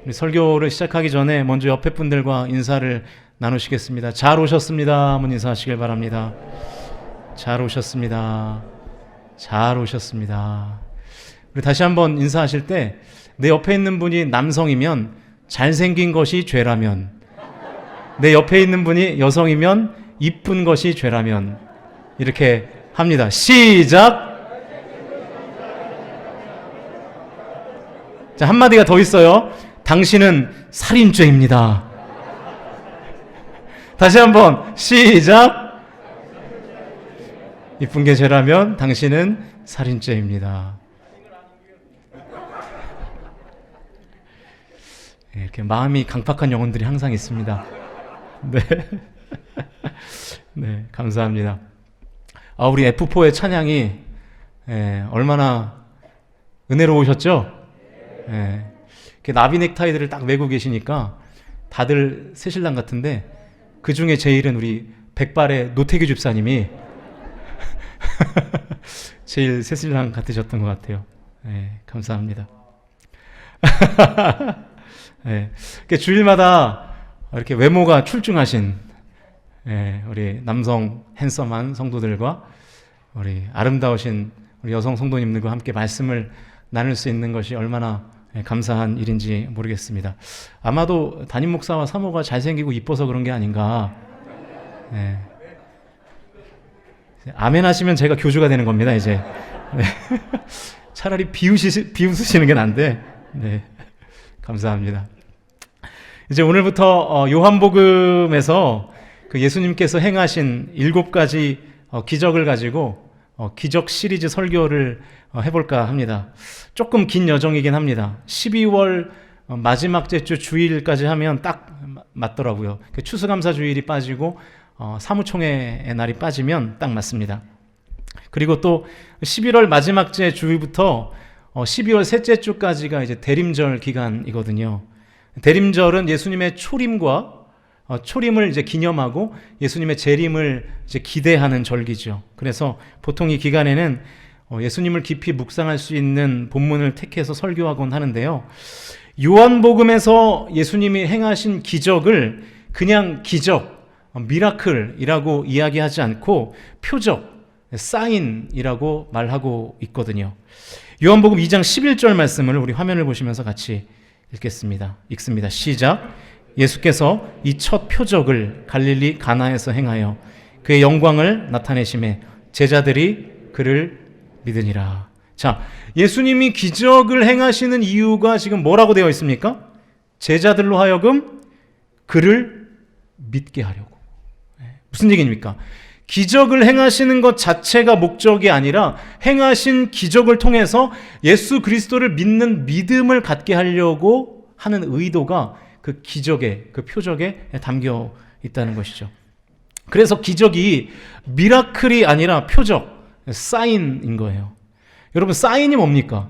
우리 설교를 시작하기 전에 먼저 옆에 분들과 인사를 나누시겠습니다. 잘 오셨습니다. 한번 인사하시길 바랍니다. 잘 오셨습니다. 잘 오셨습니다. 우리 다시 한번 인사하실 때 내 옆에 있는 분이 남성이면 잘생긴 것이 죄라면, 내 옆에 있는 분이 여성이면 이쁜 것이 죄라면, 이렇게 합니다. 시작! 자, 한마디가 더 있어요. 당신은 살인죄입니다. 다시 한번 시작! 이쁜 게 죄라면 당신은 살인죄입니다. 이렇게 마음이 강팍한 영혼들이 항상 있습니다. 네. 네, 감사합니다. 우리 F4의 찬양이 얼마나 은혜로우셨죠? 이렇게 나비 넥타이들을 딱 메고 계시니까 다들 새신랑 같은데, 그 중에 제일은 우리 백발의 노태규 집사님이 제일 새신랑 같으셨던 것 같아요. 감사합니다. 주일마다 이렇게 외모가 출중하신 우리 남성 핸섬한 성도들과 우리 아름다우신 우리 여성 성도님들과 함께 말씀을 나눌 수 있는 것이 얼마나 감사한 일인지 모르겠습니다. 아마도 담임 목사와 사모가 잘생기고 이뻐서 그런 게 아닌가. 아멘 하시면 제가 교주가 되는 겁니다, 이제. 차라리 비웃으시는 게 난데. 감사합니다. 이제 오늘부터 요한복음에서 그 예수님께서 행하신 7가지 기적을 가지고 기적 시리즈 설교를 해볼까 합니다. 조금 긴 여정이긴 합니다. 12월 마지막 주 주일까지 하면 딱 맞더라고요. 추수감사 주일이 빠지고 사무총회의 날이 빠지면 딱 맞습니다. 그리고 또 11월 마지막 주부터 12월 셋째 주까지가 이제 대림절 기간이거든요. 대림절은 예수님의 초림을 이제 기념하고 예수님의 재림을 이제 기대하는 절기죠. 그래서 보통 이 기간에는 예수님을 깊이 묵상할 수 있는 본문을 택해서 설교하곤 하는데요. 요한복음에서 예수님이 행하신 기적을 그냥 기적, 미라클이라고 이야기하지 않고 표적, 사인이라고 말하고 있거든요. 요한복음 2장 11절 말씀을 우리 화면을 보시면서 같이 읽겠습니다. 읽습니다. 시작. 예수께서 이 첫 표적을 갈릴리 가나에서 행하여 그의 영광을 나타내심에 제자들이 그를 믿으니라. 자, 예수님이 기적을 행하시는 이유가 지금 뭐라고 되어 있습니까? 제자들로 하여금 그를 믿게 하려고. 무슨 얘기입니까? 기적을 행하시는 것 자체가 목적이 아니라 행하신 기적을 통해서 예수 그리스도를 믿는 믿음을 갖게 하려고 하는 의도가 그 기적에, 그 표적에 담겨 있다는 것이죠. 그래서 기적이 미라클이 아니라 표적, 사인인 거예요. 여러분, 사인이 뭡니까?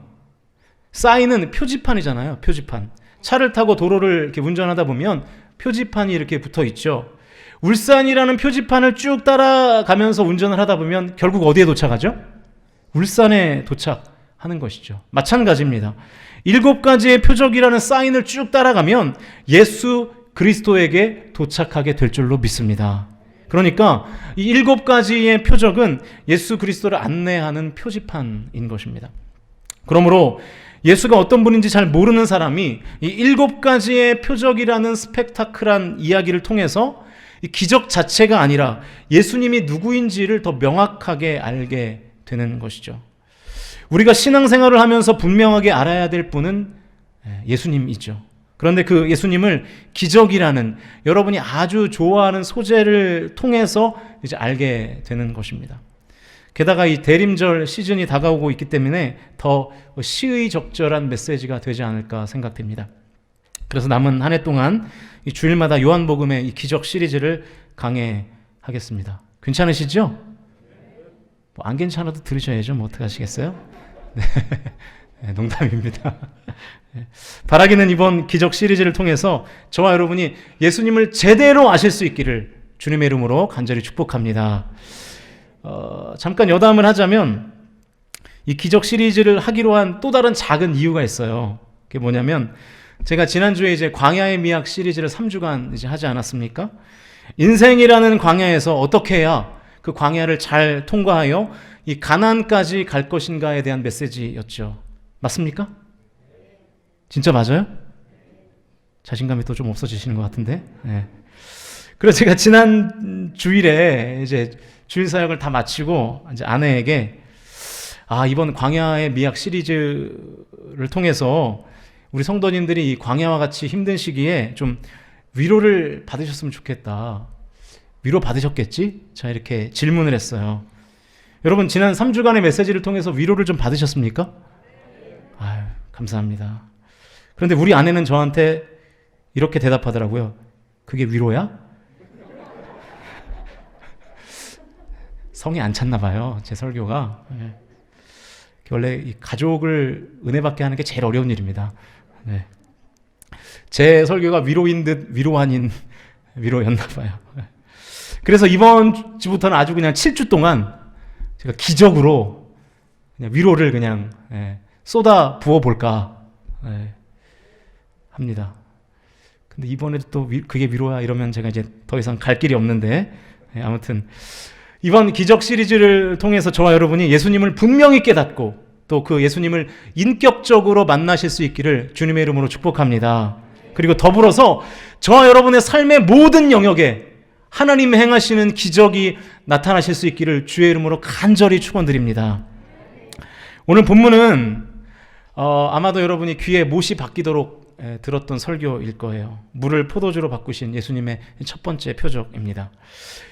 사인은 표지판이잖아요. 표지판. 차를 타고 도로를 이렇게 운전하다 보면 표지판이 이렇게 붙어 있죠. 울산이라는 표지판을 쭉 따라가면서 운전을 하다 보면 결국 어디에 도착하죠? 울산에 도착하는 것이죠. 마찬가지입니다. 7가지의 표적이라는 사인을 쭉 따라가면 예수 그리스도에게 도착하게 될 줄로 믿습니다. 그러니까 이 7가지의 표적은 예수 그리스도를 안내하는 표지판인 것입니다. 그러므로 예수가 어떤 분인지 잘 모르는 사람이 이 7가지의 표적이라는 스펙타클한 이야기를 통해서 이 기적 자체가 아니라 예수님이 누구인지를 더 명확하게 알게 되는 것이죠. 우리가 신앙생활을 하면서 분명하게 알아야 될 분은 예수님이죠. 그런데 그 예수님을 기적이라는 여러분이 아주 좋아하는 소재를 통해서 이제 알게 되는 것입니다. 게다가 이 대림절 시즌이 다가오고 있기 때문에 더 시의적절한 메시지가 되지 않을까 생각됩니다. 그래서 남은 한 해 동안 이 주일마다 요한복음의 이 기적 시리즈를 강해하겠습니다. 괜찮으시죠? 안 괜찮아도 들으셔야죠. 뭐 어떡하시겠어요? 네, 농담입니다. 바라기는 이번 기적 시리즈를 통해서 저와 여러분이 예수님을 제대로 아실 수 있기를 주님의 이름으로 간절히 축복합니다. 잠깐 여담을 하자면 이 기적 시리즈를 하기로 한 또 다른 작은 이유가 있어요. 그게 뭐냐면 제가 지난주에 이제 광야의 미학 시리즈를 3주간 이제 하지 않았습니까? 인생이라는 광야에서 어떻게 해야 그 광야를 잘 통과하여 이 가나안까지 갈 것인가에 대한 메시지였죠. 맞습니까? 진짜 맞아요? 자신감이 또 좀 없어지시는 것 같은데. 네. 그래서 제가 지난 주일에 이제 주일 사역을 다 마치고 이제 아내에게 이번 광야의 미학 시리즈를 통해서 우리 성도님들이 이 광야와 같이 힘든 시기에 좀 위로를 받으셨으면 좋겠다. 위로 받으셨겠지? 자, 이렇게 질문을 했어요. 여러분, 지난 3주간의 메시지를 통해서 위로를 좀 받으셨습니까? 아유, 감사합니다. 그런데 우리 아내는 저한테 이렇게 대답하더라고요. 그게 위로야? 성이 안 찼나 봐요, 제 설교가. 네. 원래 이 가족을 은혜받게 하는 게 제일 어려운 일입니다. 네. 제 설교가 위로인 듯 위로 아닌 위로였나 봐요. 그래서 이번 주부터는 아주 그냥 7주 동안 제가 기적으로 그냥 위로를 그냥 쏟아 부어 볼까 합니다. 근데 이번에도 또 그게 위로야 이러면 제가 이제 더 이상 갈 길이 없는데, 아무튼 이번 기적 시리즈를 통해서 저와 여러분이 예수님을 분명히 깨닫고 또 그 예수님을 인격적으로 만나실 수 있기를 주님의 이름으로 축복합니다. 그리고 더불어서 저와 여러분의 삶의 모든 영역에 하나님 행하시는 기적이 나타나실 수 있기를 주의 이름으로 간절히 축원드립니다. 오늘 본문은 아마도 여러분이 귀에 못이 박히도록 들었던 설교일 거예요. 물을 포도주로 바꾸신 예수님의 첫 번째 표적입니다.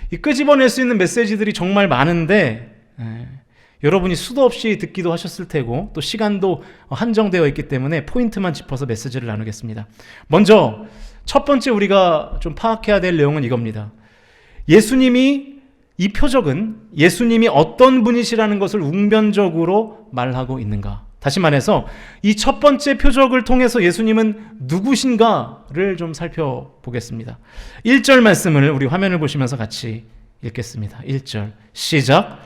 이 끄집어낼 수 있는 메시지들이 정말 많은데 여러분이 수도 없이 듣기도 하셨을 테고 또 시간도 한정되어 있기 때문에 포인트만 짚어서 메시지를 나누겠습니다. 먼저 첫 번째 우리가 좀 파악해야 될 내용은 이겁니다. 이 표적은 예수님이 어떤 분이시라는 것을 웅변적으로 말하고 있는가. 다시 말해서 이 첫 번째 표적을 통해서 예수님은 누구신가를 좀 살펴보겠습니다. 1절 말씀을 우리 화면을 보시면서 같이 읽겠습니다. 1절 시작.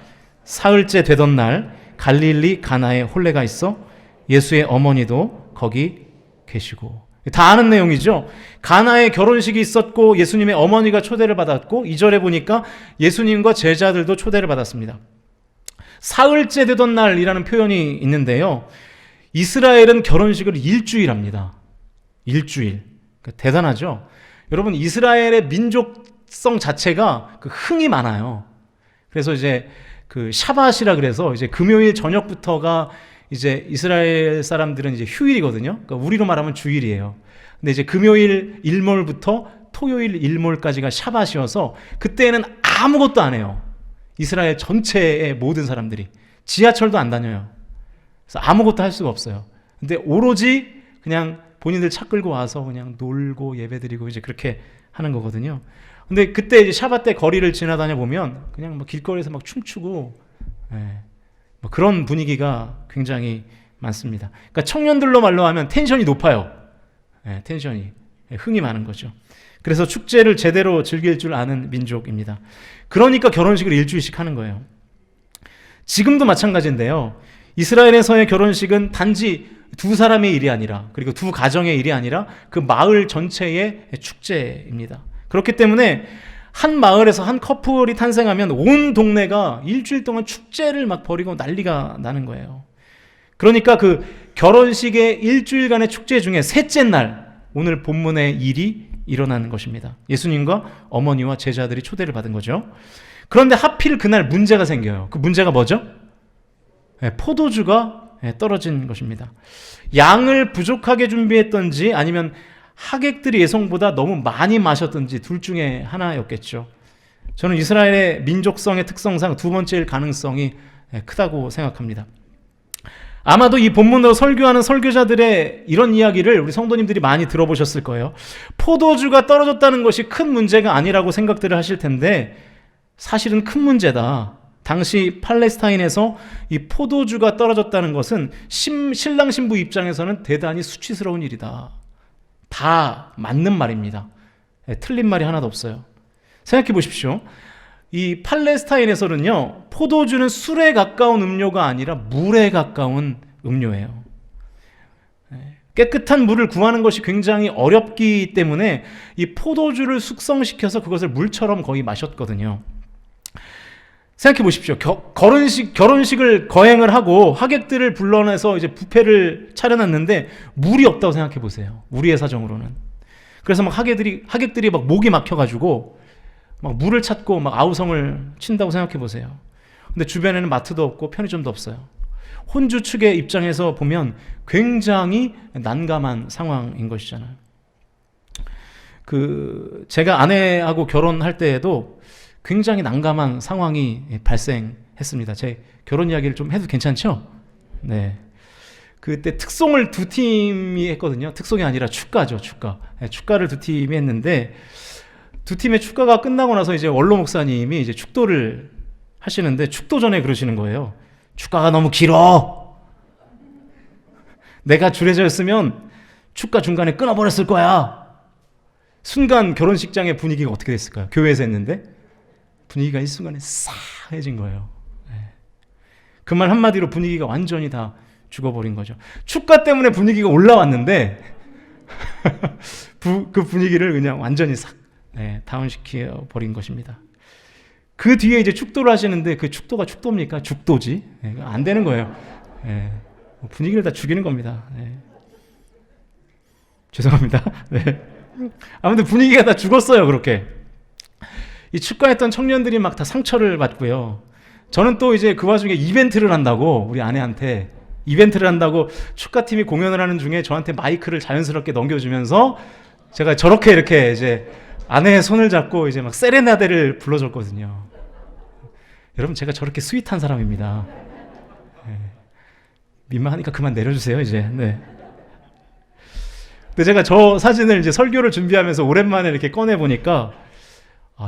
사흘째 되던 날 갈릴리 가나에 혼례가 있어 예수의 어머니도 거기 계시고. 다 아는 내용이죠. 가나에 결혼식이 있었고 예수님의 어머니가 초대를 받았고 2절에 보니까 예수님과 제자들도 초대를 받았습니다. 사흘째 되던 날이라는 표현이 있는데요. 이스라엘은 결혼식을 일주일 합니다. 일주일. 그러니까 대단하죠. 여러분, 이스라엘의 민족성 자체가 그 흥이 많아요. 그래서 이제 그 샤밧이라 그래서 이제 금요일 저녁부터가 이제 이스라엘 사람들은 이제 휴일이거든요. 그러니까 우리로 말하면 주일이에요. 근데 이제 금요일 일몰부터 토요일 일몰까지가 샤밧이어서 그때는 아무것도 안 해요. 이스라엘 전체의 모든 사람들이 지하철도 안 다녀요. 그래서 아무것도 할 수가 없어요. 근데 오로지 그냥 본인들 차 끌고 와서 그냥 놀고 예배드리고 이제 그렇게 하는 거거든요. 근데 그때 이제 샤밧 때 거리를 지나다녀 보면 그냥 막 길거리에서 막 춤추고 뭐 그런 분위기가 굉장히 많습니다. 그러니까 청년들로 말로 하면 텐션이 높아요. 텐션이 흥이 많은 거죠. 그래서 축제를 제대로 즐길 줄 아는 민족입니다. 그러니까 결혼식을 일주일씩 하는 거예요. 지금도 마찬가지인데요. 이스라엘에서의 결혼식은 단지 두 사람의 일이 아니라, 그리고 두 가정의 일이 아니라 그 마을 전체의 축제입니다. 그렇기 때문에 한 마을에서 한 커플이 탄생하면 온 동네가 일주일 동안 축제를 막 벌이고 난리가 나는 거예요. 그러니까 그 결혼식의 일주일간의 축제 중에 셋째 날, 오늘 본문의 일이 일어나는 것입니다. 예수님과 어머니와 제자들이 초대를 받은 거죠. 그런데 하필 그날 문제가 생겨요. 그 문제가 뭐죠? 포도주가 떨어진 것입니다. 양을 부족하게 준비했던지 아니면 하객들이 예상보다 너무 많이 마셨던지 둘 중에 하나였겠죠. 저는 이스라엘의 민족성의 특성상 두 번째일 가능성이 크다고 생각합니다. 아마도 이 본문으로 설교하는 설교자들의 이런 이야기를 우리 성도님들이 많이 들어보셨을 거예요. 포도주가 떨어졌다는 것이 큰 문제가 아니라고 생각들을 하실 텐데 사실은 큰 문제다. 당시 팔레스타인에서 이 포도주가 떨어졌다는 것은 신랑 신부 입장에서는 대단히 수치스러운 일이다. 다 맞는 말입니다. 틀린 말이 하나도 없어요. 생각해 보십시오. 이 팔레스타인에서는요, 포도주는 술에 가까운 음료가 아니라 물에 가까운 음료예요. 깨끗한 물을 구하는 것이 굉장히 어렵기 때문에 이 포도주를 숙성시켜서 그것을 물처럼 거의 마셨거든요. 생각해 보십시오. 결혼식을 거행을 하고 하객들을 불러내서 이제 뷔페를 차려놨는데 물이 없다고 생각해 보세요. 우리의 사정으로는. 그래서 막 하객들이 막 목이 막혀가지고 막 물을 찾고 막 아우성을 친다고 생각해 보세요. 근데 주변에는 마트도 없고 편의점도 없어요. 혼주 측의 입장에서 보면 굉장히 난감한 상황인 것이잖아요. 제가 아내하고 결혼할 때에도 굉장히 난감한 상황이 발생했습니다. 제 결혼 이야기를 좀 해도 괜찮죠? 네. 그때 특송을 두 팀이 했거든요. 특송이 아니라 축가죠, 축가. 네, 축가를 두 팀이 했는데 두 팀의 축가가 끝나고 나서 이제 원로 목사님이 이제 축도를 하시는데 축도 전에 그러시는 거예요. 축가가 너무 길어. 내가 주례자였으면 축가 중간에 끊어버렸을 거야. 순간 결혼식장의 분위기가 어떻게 됐을까요? 교회에서 했는데 분위기가 일순간에 싸해진 거예요. 그 말 한마디로 분위기가 완전히 다 죽어버린 거죠. 축가 때문에 분위기가 올라왔는데 그 분위기를 그냥 완전히 싹 다운시켜 버린 것입니다. 그 뒤에 이제 축도를 하시는데 그 축도가 축도입니까? 죽도지. 안 되는 거예요. 분위기를 다 죽이는 겁니다. 죄송합니다. 아무튼 분위기가 다 죽었어요. 그렇게. 이 축가했던 청년들이 막 다 상처를 받고요. 저는 또 이제 그 와중에 이벤트를 한다고 우리 아내한테 이벤트를 한다고 축가팀이 공연을 하는 중에 저한테 마이크를 자연스럽게 넘겨주면서 제가 저렇게 이렇게 이제 아내의 손을 잡고 이제 막 세레나데를 불러줬거든요. 여러분 제가 저렇게 스윗한 사람입니다. 민망하니까 그만 내려주세요 이제. 네. 근데 제가 저 사진을 이제 설교를 준비하면서 오랜만에 이렇게 꺼내 보니까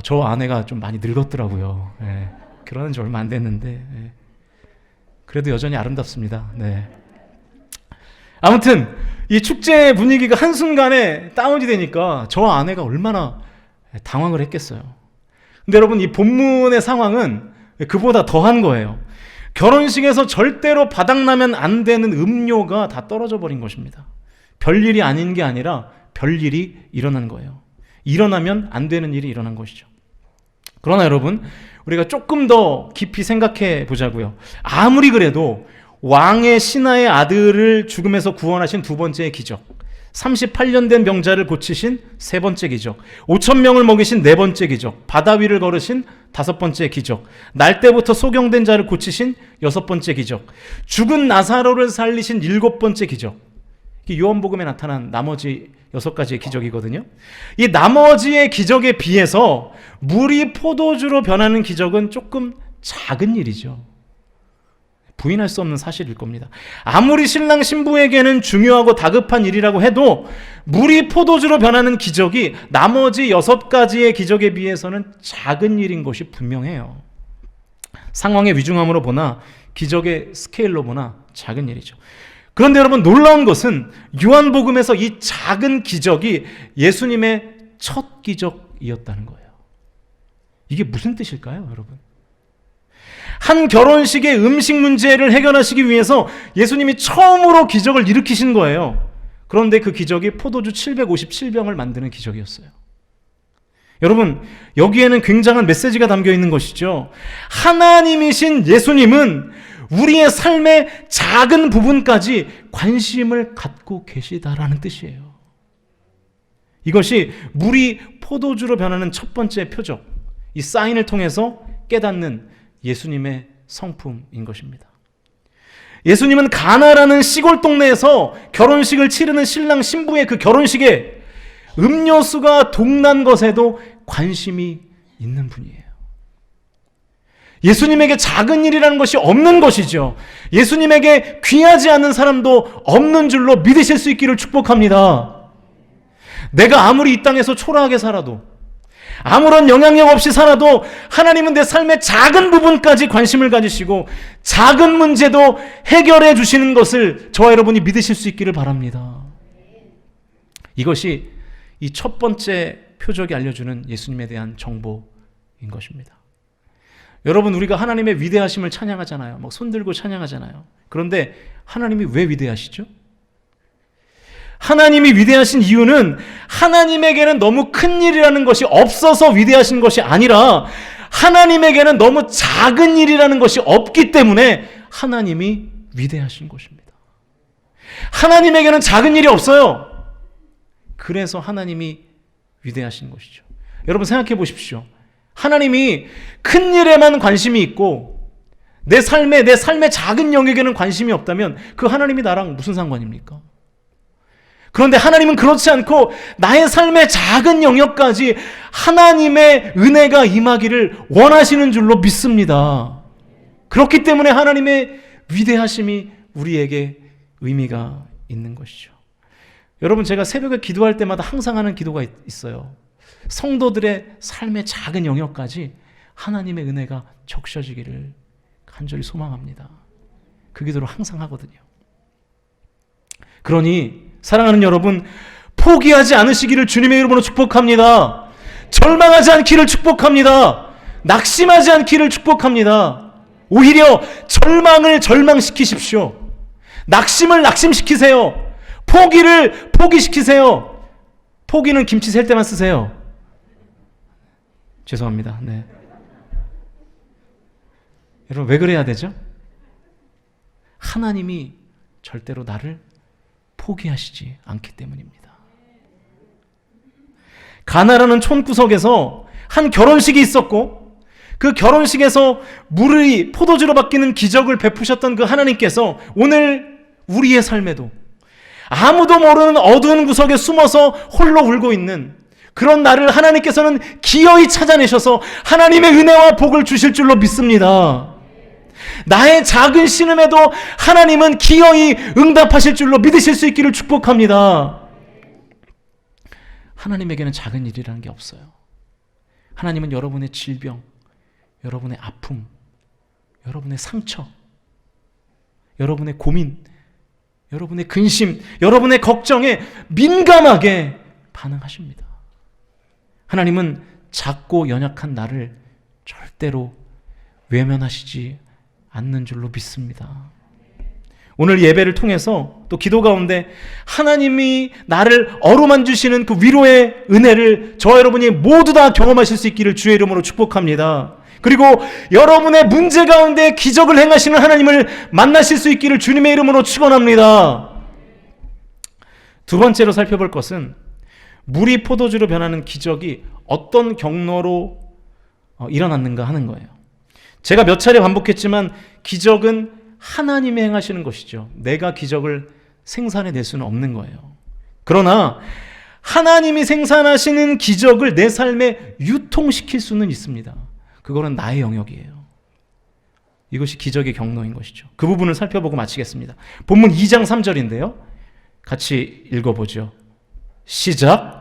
저 아내가 좀 많이 늙었더라고요. 결혼한 지 얼마 안 됐는데 그래도 여전히 아름답습니다. 아무튼 이 축제 분위기가 한순간에 다운이 되니까 저 아내가 얼마나 당황을 했겠어요. 근데 여러분 이 본문의 상황은 그보다 더한 거예요. 결혼식에서 절대로 바닥나면 안 되는 음료가 다 떨어져 버린 것입니다. 별일이 아닌 게 아니라 별일이 일어난 거예요. 일어나면 안 되는 일이 일어난 것이죠. 그러나 여러분 우리가 조금 더 깊이 생각해 보자고요. 아무리 그래도 왕의 신하의 아들을 죽음에서 구원하신 두 번째의 기적, 38년 된 병자를 고치신 세 번째 기적, 5,000명을 먹이신 네 번째 기적, 바다 위를 걸으신 다섯 번째 기적, 날 때부터 소경된 자를 고치신 여섯 번째 기적, 죽은 나사로를 살리신 일곱 번째 기적, 요한복음에 나타난 나머지 여섯 가지의 기적이거든요. 이 나머지의 기적에 비해서 물이 포도주로 변하는 기적은 조금 작은 일이죠. 부인할 수 없는 사실일 겁니다. 아무리 신랑 신부에게는 중요하고 다급한 일이라고 해도 물이 포도주로 변하는 기적이 나머지 여섯 가지의 기적에 비해서는 작은 일인 것이 분명해요. 상황의 위중함으로 보나 기적의 스케일로 보나 작은 일이죠. 그런데 여러분 놀라운 것은 요한복음에서 이 작은 기적이 예수님의 첫 기적이었다는 거예요. 이게 무슨 뜻일까요, 여러분? 한 결혼식의 음식 문제를 해결하시기 위해서 예수님이 처음으로 기적을 일으키신 거예요. 그런데 그 기적이 포도주 757병을 만드는 기적이었어요. 여러분, 여기에는 굉장한 메시지가 담겨 있는 것이죠. 하나님이신 예수님은 우리의 삶의 작은 부분까지 관심을 갖고 계시다라는 뜻이에요. 이것이 물이 포도주로 변하는 첫 번째 표적, 이 사인을 통해서 깨닫는 예수님의 성품인 것입니다. 예수님은 가나라는 시골 동네에서 결혼식을 치르는 신랑 신부의 그 결혼식에 음료수가 동난 것에도 관심이 있는 분이에요. 예수님에게 작은 일이라는 것이 없는 것이죠. 예수님에게 귀하지 않은 사람도 없는 줄로 믿으실 수 있기를 축복합니다. 내가 아무리 이 땅에서 초라하게 살아도, 아무런 영향력 없이 살아도 하나님은 내 삶의 작은 부분까지 관심을 가지시고 작은 문제도 해결해 주시는 것을 저와 여러분이 믿으실 수 있기를 바랍니다. 이것이 이 첫 번째 표적이 알려주는 예수님에 대한 정보인 것입니다. 여러분, 우리가 하나님의 위대하심을 찬양하잖아요. 막 손들고 찬양하잖아요. 그런데 하나님이 왜 위대하시죠? 하나님이 위대하신 이유는 하나님에게는 너무 큰 일이라는 것이 없어서 위대하신 것이 아니라 하나님에게는 너무 작은 일이라는 것이 없기 때문에 하나님이 위대하신 것입니다. 하나님에게는 작은 일이 없어요. 그래서 하나님이 위대하신 것이죠. 여러분 생각해 보십시오. 하나님이 큰 일에만 관심이 있고 내 삶의 작은 영역에는 관심이 없다면 그 하나님이 나랑 무슨 상관입니까? 그런데 하나님은 그렇지 않고 나의 삶의 작은 영역까지 하나님의 은혜가 임하기를 원하시는 줄로 믿습니다. 그렇기 때문에 하나님의 위대하심이 우리에게 의미가 있는 것이죠. 여러분, 제가 새벽에 기도할 때마다 항상 하는 기도가 있어요. 성도들의 삶의 작은 영역까지 하나님의 은혜가 적셔지기를 간절히 소망합니다. 그 기도를 항상 하거든요. 그러니 사랑하는 여러분, 포기하지 않으시기를 주님의 이름으로 축복합니다. 절망하지 않기를 축복합니다. 낙심하지 않기를 축복합니다. 오히려 절망을 절망시키십시오. 낙심을 낙심시키세요. 포기를 포기시키세요. 포기는 김치 셀 때만 쓰세요. 죄송합니다. 네. 여러분, 왜 그래야 되죠? 하나님이 절대로 나를 포기하시지 않기 때문입니다. 가나라는 촌구석에서 한 결혼식이 있었고 그 결혼식에서 물이 포도주로 바뀌는 기적을 베푸셨던 그 하나님께서 오늘 우리의 삶에도 아무도 모르는 어두운 구석에 숨어서 홀로 울고 있는 그런 나를 하나님께서는 기어이 찾아내셔서 하나님의 은혜와 복을 주실 줄로 믿습니다. 나의 작은 신음에도 하나님은 기어이 응답하실 줄로 믿으실 수 있기를 축복합니다. 하나님에게는 작은 일이라는 게 없어요. 하나님은 여러분의 질병, 여러분의 아픔, 여러분의 상처, 여러분의 고민, 여러분의 근심, 여러분의 걱정에 민감하게 반응하십니다. 하나님은 작고 연약한 나를 절대로 외면하시지 않는 줄로 믿습니다. 오늘 예배를 통해서 또 기도 가운데 하나님이 나를 어루만 주시는 그 위로의 은혜를 저와 여러분이 모두 다 경험하실 수 있기를 주의 이름으로 축복합니다. 그리고 여러분의 문제 가운데 기적을 행하시는 하나님을 만나실 수 있기를 주님의 이름으로 축원합니다. 두 번째로 살펴볼 것은 물이 포도주로 변하는 기적이 어떤 경로로 일어났는가 하는 거예요. 제가 몇 차례 반복했지만 기적은 하나님이 행하시는 것이죠. 내가 기적을 생산해낼 수는 없는 거예요. 그러나 하나님이 생산하시는 기적을 내 삶에 유통시킬 수는 있습니다. 그거는 나의 영역이에요. 이것이 기적의 경로인 것이죠. 그 부분을 살펴보고 마치겠습니다. 본문 2장 3절인데요. 같이 읽어보죠. 시작.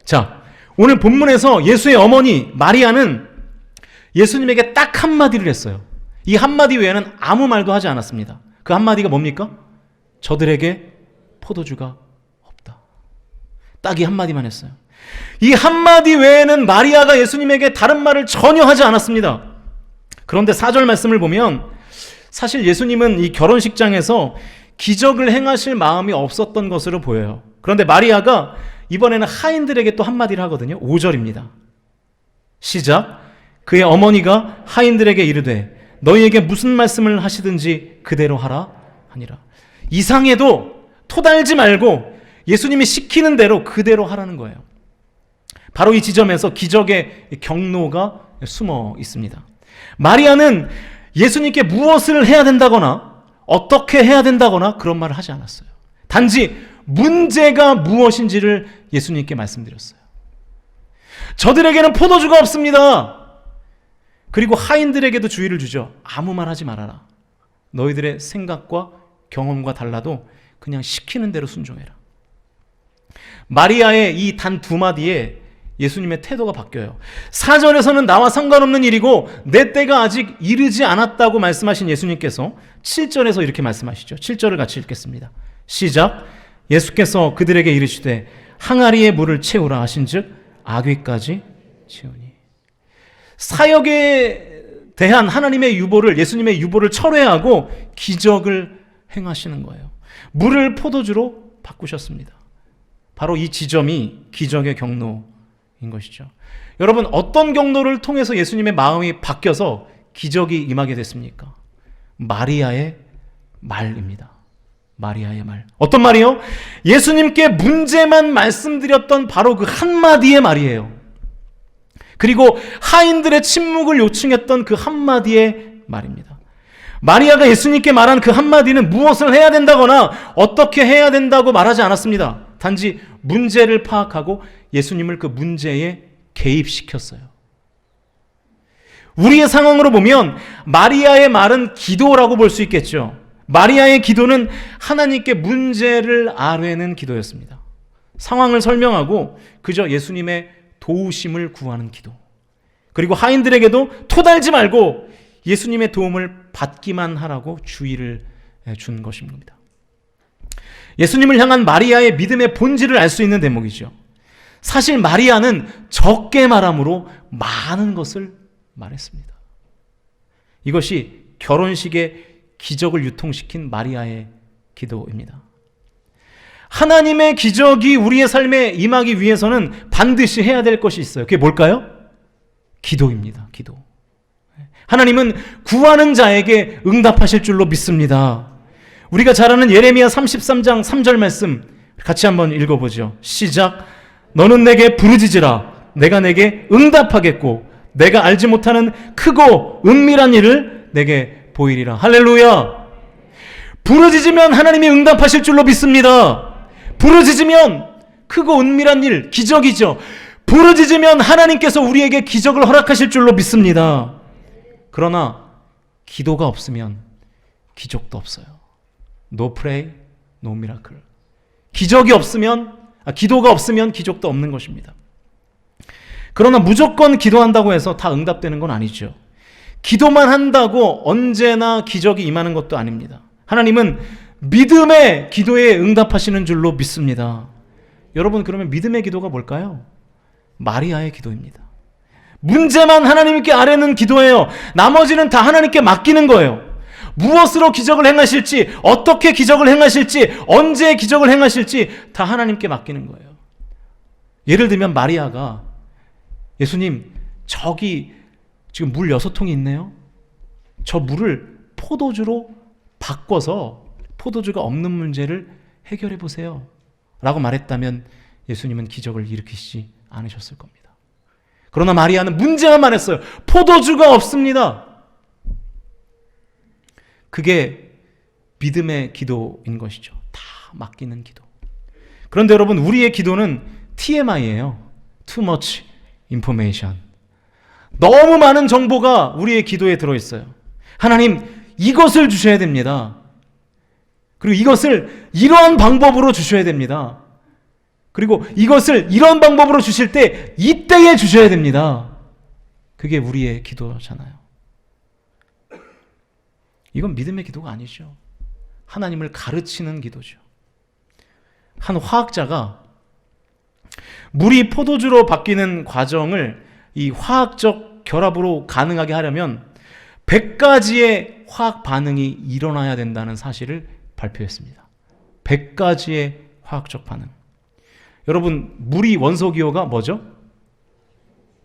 자, 오늘 본문에서 예수의 어머니 마리아는 예수님에게 딱 한마디를 했어요. 이 한마디 외에는 아무 말도 하지 않았습니다. 그 한마디가 뭡니까? 저들에게 포도주가 없다. 딱 이 한마디만 했어요. 이 한마디 외에는 마리아가 예수님에게 다른 말을 전혀 하지 않았습니다. 그런데 4절 말씀을 보면 사실 예수님은 이 결혼식장에서 기적을 행하실 마음이 없었던 것으로 보여요. 그런데 마리아가 이번에는 하인들에게 또 한마디를 하거든요. 5절입니다. 시작. 그의 어머니가 하인들에게 이르되 너희에게 무슨 말씀을 하시든지 그대로 하라 하니라. 이상해도 토달지 말고 예수님이 시키는 대로 그대로 하라는 거예요. 바로 이 지점에서 기적의 경로가 숨어 있습니다. 마리아는 예수님께 무엇을 해야 된다거나 어떻게 해야 된다거나 그런 말을 하지 않았어요. 단지 문제가 무엇인지를 예수님께 말씀드렸어요. 저들에게는 포도주가 없습니다. 그리고 하인들에게도 주의를 주죠. 아무 말 하지 말아라. 너희들의 생각과 경험과 달라도 그냥 시키는 대로 순종해라. 마리아의 이 단 두 마디에 예수님의 태도가 바뀌어요. 4절에서는 나와 상관없는 일이고 내 때가 아직 이르지 않았다고 말씀하신 예수님께서 7절에서 이렇게 말씀하시죠. 7절을 같이 읽겠습니다. 시작. 예수께서 그들에게 이르시되 항아리에 물을 채우라 하신즉 아귀까지 채우니. 사역의 대한 하나님의 유보를, 예수님의 유보를 철회하고 기적을 행하시는 거예요. 물을 포도주로 바꾸셨습니다. 바로 이 지점이 기적의 경로인 것이죠. 여러분, 어떤 경로를 통해서 예수님의 마음이 바뀌어서 기적이 임하게 됐습니까? 마리아의 말입니다. 마리아의 말. 어떤 말이요? 예수님께 문제만 말씀드렸던 바로 그 한마디의 말이에요. 그리고 하인들의 침묵을 요청했던 그 한마디의 말입니다. 마리아가 예수님께 말한 그 한마디는 무엇을 해야 된다거나 어떻게 해야 된다고 말하지 않았습니다. 단지 문제를 파악하고 예수님을 그 문제에 개입시켰어요. 우리의 상황으로 보면 마리아의 말은 기도라고 볼 수 있겠죠. 마리아의 기도는 하나님께 문제를 아뢰는 기도였습니다. 상황을 설명하고 그저 예수님의 도우심을 구하는 기도. 그리고 하인들에게도 토달지 말고 예수님의 도움을 받기만 하라고 주의를 준 것입니다. 예수님을 향한 마리아의 믿음의 본질을 알 수 있는 대목이죠. 사실 마리아는 적게 말함으로 많은 것을 말했습니다. 이것이 결혼식의 기적을 유통시킨 마리아의 기도입니다. 하나님의 기적이 우리의 삶에 임하기 위해서는 반드시 해야 될 것이 있어요. 그게 뭘까요? 기도입니다. 기도. 하나님은 구하는 자에게 응답하실 줄로 믿습니다. 우리가 잘 아는 예레미야 33장 3절 말씀 같이 한번 읽어보죠. 시작. 너는 내게 부르짖으라. 내가 내게 응답하겠고 내가 알지 못하는 크고 은밀한 일을 내게 보이리라. 할렐루야. 부르짖으면 하나님이 응답하실 줄로 믿습니다. 부르짖으면 크고 은밀한 일, 기적이죠. 부르짖으면 하나님께서 우리에게 기적을 허락하실 줄로 믿습니다. 그러나 기도가 없으면 기적도 없어요. No pray, no miracle. 기도가 없으면 기적도 없는 것입니다. 그러나 무조건 기도한다고 해서 다 응답되는 건 아니죠. 기도만 한다고 언제나 기적이 임하는 것도 아닙니다. 하나님은 믿음의 기도에 응답하시는 줄로 믿습니다. 여러분, 그러면 믿음의 기도가 뭘까요? 마리아의 기도입니다. 문제만 하나님께 아뢰는 기도예요. 나머지는 다 하나님께 맡기는 거예요. 무엇으로 기적을 행하실지, 어떻게 기적을 행하실지, 언제 기적을 행하실지 다 하나님께 맡기는 거예요. 예를 들면 마리아가 예수님, 저기 지금 물 6통이 있네요. 저 물을 포도주로 바꿔서 포도주가 없는 문제를 해결해 보세요 라고 말했다면 예수님은 기적을 일으키시지 않으셨을 겁니다. 그러나 마리아는 문제만 말했어요. 포도주가 없습니다. 그게 믿음의 기도인 것이죠. 다 맡기는 기도. 그런데 여러분, 우리의 기도는 TMI예요. Too much information. 너무 많은 정보가 우리의 기도에 들어있어요. 하나님, 이것을 주셔야 됩니다. 그리고 이것을 이러한 방법으로 주셔야 됩니다. 그리고 이것을 이런 방법으로 주실 때 이때에 주셔야 됩니다. 그게 우리의 기도잖아요. 이건 믿음의 기도가 아니죠. 하나님을 가르치는 기도죠. 한 화학자가 물이 포도주로 바뀌는 과정을 이 화학적 결합으로 가능하게 하려면 100가지의 화학 반응이 일어나야 된다는 사실을 발표했습니다. 100가지의 화학적 반응. 여러분, 물이 원소기호가 뭐죠?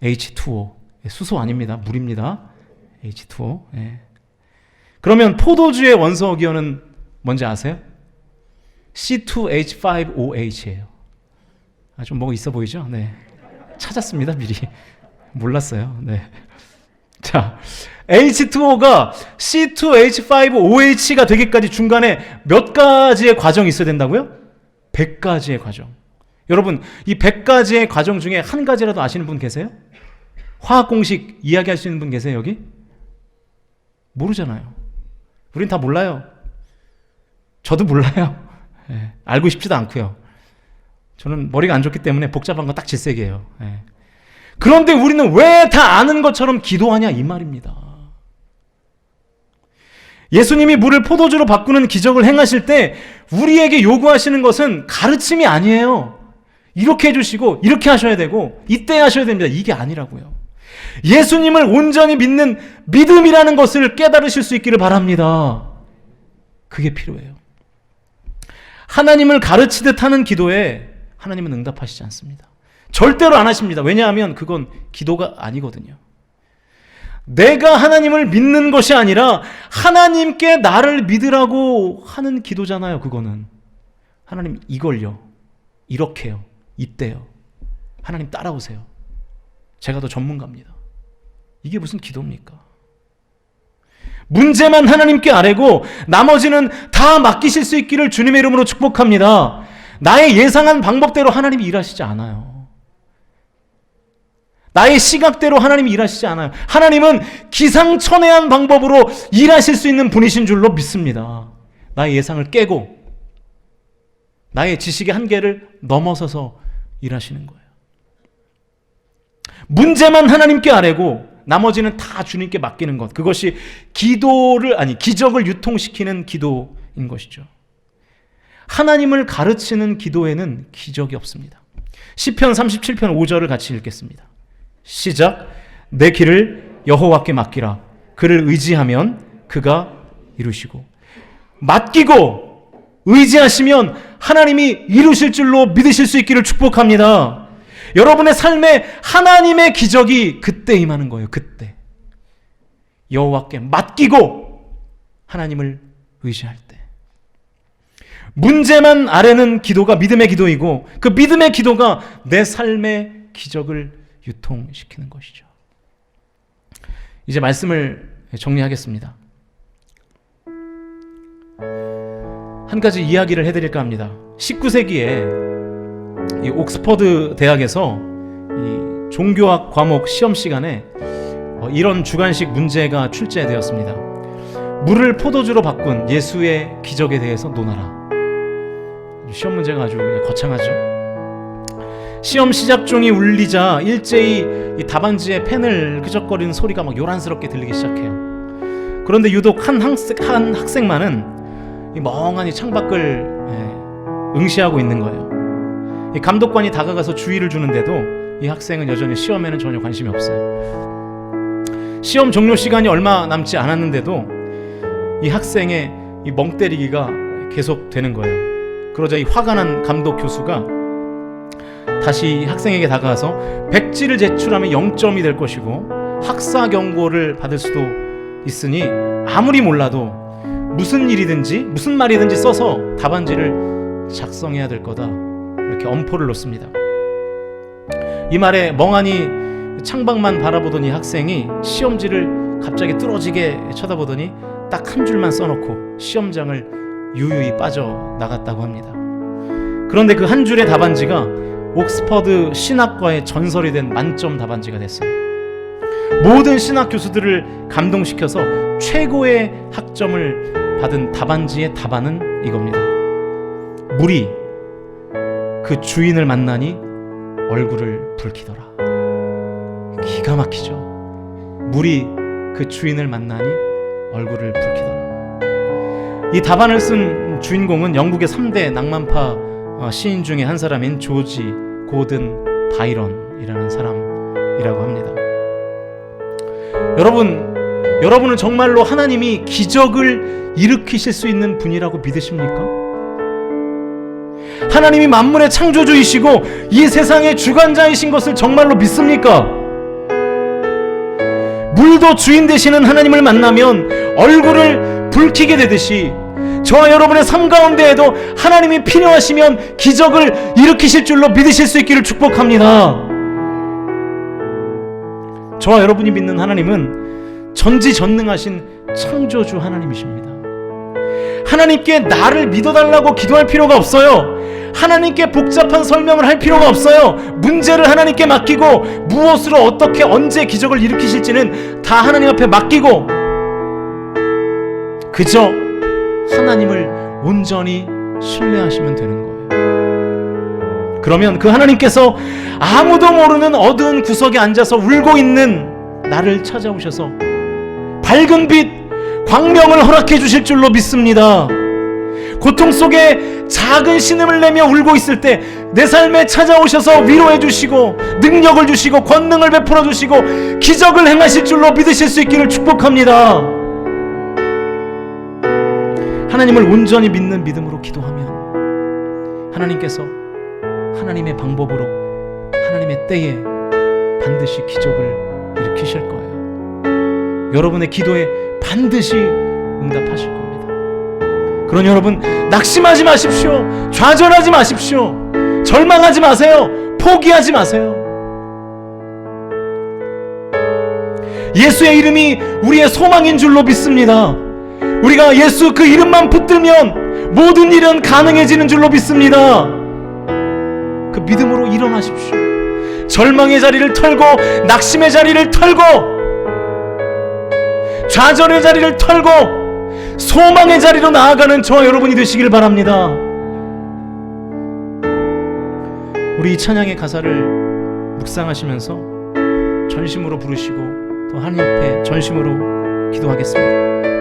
H2O. 수소 아닙니다. 물입니다. H2O. 예. 그러면 포도주의 원소기호는 뭔지 아세요? C2H5OH예요. 좀 뭐가 있어 보이죠? 네. 찾았습니다, 미리. 몰랐어요. 네. 자, H2O가 C2H5OH가 되기까지 중간에 몇 가지의 과정이 있어야 된다고요? 100가지의 과정. 여러분, 이 100가지의 과정 중에 한 가지라도 아시는 분 계세요? 화학 공식 이야기할 수 있는 분 계세요, 여기? 모르잖아요. 우린 다 몰라요. 저도 몰라요. 네. 알고 싶지도 않고요. 저는 머리가 안 좋기 때문에 복잡한 건 딱 질색이에요. 네. 그런데 우리는 왜 다 아는 것처럼 기도하냐, 이 말입니다. 예수님이 물을 포도주로 바꾸는 기적을 행하실 때 우리에게 요구하시는 것은 가르침이 아니에요. 이렇게 해주시고 이렇게 하셔야 되고 이때 하셔야 됩니다. 이게 아니라고요. 예수님을 온전히 믿는 믿음이라는 것을 깨달으실 수 있기를 바랍니다. 그게 필요해요. 하나님을 가르치듯 하는 기도에 하나님은 응답하시지 않습니다. 절대로 안 하십니다. 왜냐하면 그건 기도가 아니거든요. 내가 하나님을 믿는 것이 아니라 하나님께 나를 믿으라고 하는 기도잖아요. 그거는 하나님 이걸요, 이렇게요, 이때요, 하나님 따라오세요, 제가 더 전문가입니다. 이게 무슨 기도입니까? 문제만 하나님께 아뢰고 나머지는 다 맡기실 수 있기를 주님의 이름으로 축복합니다. 나의 예상한 방법대로 하나님이 일하시지 않아요. 나의 시각대로 하나님이 일하시지 않아요. 하나님은 기상천외한 방법으로 일하실 수 있는 분이신 줄로 믿습니다. 나의 예상을 깨고 나의 지식의 한계를 넘어서서 일하시는 거예요. 문제만 하나님께 아뢰고 나머지는 다 주님께 맡기는 것, 그것이 기적을 유통시키는 기도인 것이죠. 하나님을 가르치는 기도에는 기적이 없습니다. 시편 37편 5절을 같이 읽겠습니다. 시작. 내 길을 여호와께 맡기라. 그를 의지하면 그가 이루시고. 맡기고 의지하시면 하나님이 이루실 줄로 믿으실 수 있기를 축복합니다. 여러분의 삶에 하나님의 기적이 그때 임하는 거예요. 그때 여호와께 맡기고 하나님을 의지할 때. 문제만 아뢰는 기도가 믿음의 기도이고 그 믿음의 기도가 내 삶의 기적을 유통시키는 것이죠. 이제 말씀을 정리하겠습니다. 한 가지 이야기를 해드릴까 합니다. 19세기에 이 옥스퍼드 대학에서 이 종교학 과목 시험 시간에 이런 주관식 문제가 출제되었습니다. 물을 포도주로 바꾼 예수의 기적에 대해서 논하라. 시험 문제가 아주 그냥 거창하죠. 시험 시작종이 울리자 일제히 이 답안지에 펜을 끄적거리는 소리가 막 요란스럽게 들리기 시작해요. 그런데 유독 한 학생만은 이 멍하니 창밖을 응시하고 있는 거예요. 이 감독관이 다가가서 주의를 주는데도 이 학생은 여전히 시험에는 전혀 관심이 없어요. 시험 종료 시간이 얼마 남지 않았는데도 이 학생의 이 멍 때리기가 계속 되는 거예요. 그러자 이 화가 난 감독 교수가 다시 학생에게 다가가서 백지를 제출하면 0점이 될 것이고 학사 경고를 받을 수도 있으니 아무리 몰라도 무슨 일이든지 무슨 말이든지 써서 답안지를 작성해야 될 거다, 이렇게 엄포를 놓습니다. 이 말에 멍하니 창밖만 바라보던 이 학생이 시험지를 갑자기 뚫어지게 쳐다보더니 딱 한 줄만 써놓고 시험장을 유유히 빠져나갔다고 합니다. 그런데 그 한 줄의 답안지가 옥스퍼드 신학과의 전설이 된 만점 답안지가 됐어요. 모든 신학 교수들을 감동시켜서 최고의 학점을 받은 답안지의 답안은 이겁니다. 물이 그 주인을 만나니 얼굴을 붉히더라. 기가 막히죠. 물이 그 주인을 만나니 얼굴을 붉히더라. 이 답안을 쓴 주인공은 영국의 3대 낭만파 시인 중에 한 사람인 조지 고든 바이런이라는 사람이라고 합니다. 여러분은 정말로 하나님이 기적을 일으키실 수 있는 분이라고 믿으십니까? 하나님이 만물의 창조주이시고 이 세상의 주관자이신 것을 정말로 믿습니까? 물도 주인 되시는 하나님을 만나면 얼굴을 붉히게 되듯이 저와 여러분의 삶 가운데에도 하나님이 필요하시면 기적을 일으키실 줄로 믿으실 수 있기를 축복합니다. 저와 여러분이 믿는 하나님은 전지전능하신 창조주 하나님이십니다. 하나님께 나를 믿어달라고 기도할 필요가 없어요. 하나님께 복잡한 설명을 할 필요가 없어요. 문제를 하나님께 맡기고 무엇으로 어떻게 언제 기적을 일으키실지는 다 하나님 앞에 맡기고 그저 하나님을 온전히 신뢰하시면 되는 거예요. 그러면 그 하나님께서 아무도 모르는 어두운 구석에 앉아서 울고 있는 나를 찾아오셔서 밝은 빛, 광명을 허락해 주실 줄로 믿습니다. 고통 속에 작은 신음을 내며 울고 있을 때 내 삶에 찾아오셔서 위로해 주시고 능력을 주시고 권능을 베풀어 주시고 기적을 행하실 줄로 믿으실 수 있기를 축복합니다. 하나님을 온전히 믿는 믿음으로 기도하면 하나님께서 하나님의 방법으로 하나님의 때에 반드시 기적을 일으키실 거예요. 여러분의 기도에 반드시 응답하실 겁니다. 그러니 여러분, 낙심하지 마십시오. 좌절하지 마십시오. 절망하지 마세요. 포기하지 마세요. 예수의 이름이 우리의 소망인 줄로 믿습니다. 우리가 예수 그 이름만 붙들면 모든 일은 가능해지는 줄로 믿습니다. 그 믿음으로 일어나십시오. 절망의 자리를 털고, 낙심의 자리를 털고, 좌절의 자리를 털고 소망의 자리로 나아가는 저와 여러분이 되시길 바랍니다. 우리 이 찬양의 가사를 묵상하시면서 전심으로 부르시고 또 하나님 앞에 전심으로 기도하겠습니다.